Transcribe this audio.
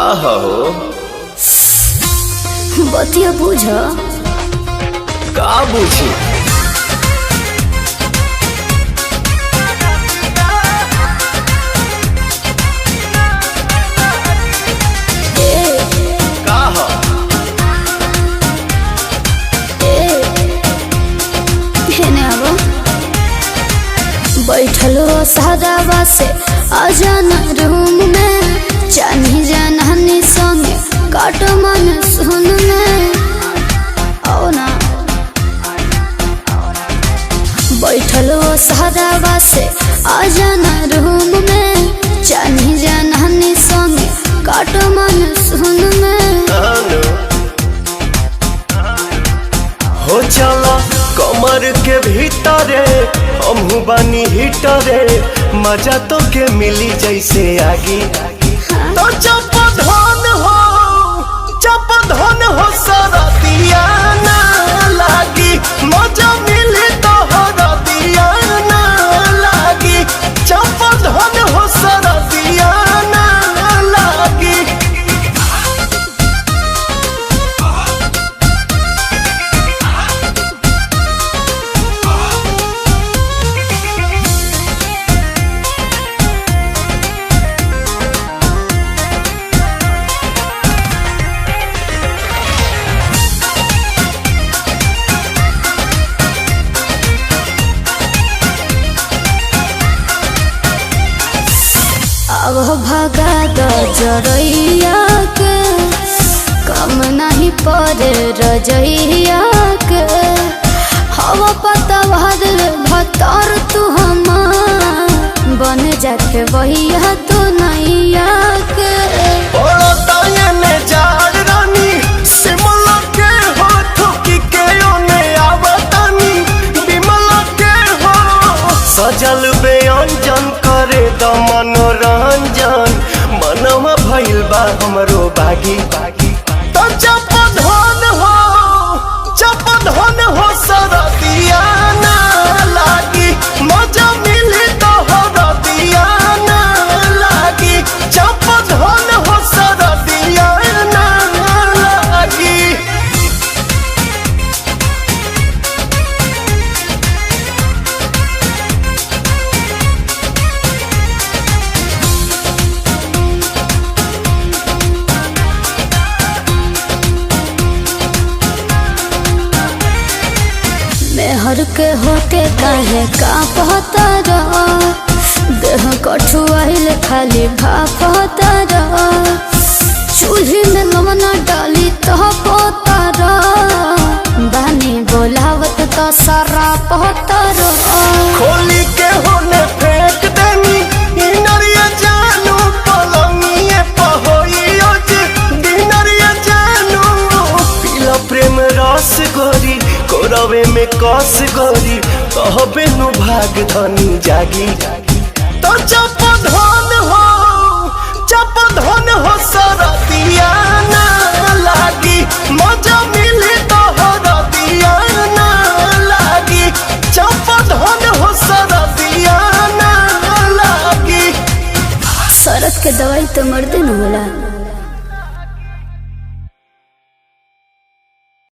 का हो बतिया बुझ का बुझी का हो बैठलो सादावा से आजाना रूम में चानी जाननी संगे काटो मन सुन में आओ ना बैठलो सादावा से आजाना रूम में चानी जाननी संगे काटो मन सुन में हो चला कमर के भीतरे हमहू बानी हिटरे मजा तो के मिली जैसे आगी तो चप धन हो सरदिया ना लागी मजा मिली तो हरदिया ना लागी चप धन हो सरदिया ना लागी अब भगा दो जरैया के कम नहीं पड़े रजैया के हवा पता भतर तू बन जाके बहिया तो नैया के सजल व्यंजन करे द मनोरंजन मनवा भइल बा हमरो बागी तो चप धन हो सरदिया ना लागी मजा मिली तो हरदिया ना लागी चप धन हो सरदिया ना लागी मेहर के होते काहे का पहतर देह कठुआइल खाली भापतर चूल्ही में लवना डाली तो पोतर बानी बोलावत तो सारा पहतर खोली के होने फेंक देनी इनरिया जानू पलंगिए पहोइयो जे दिनरिया जानू पीला प्रेम रस गोरी कोरवे में कस गोरी कहबे नु भाग धनी जागी तो चप धन हो सरदिया ना लागी मजा मिली तो हरदिया ना लागी चप धन हो सरदिया ना लागी सरद के दवाई तो मर्दे न होला।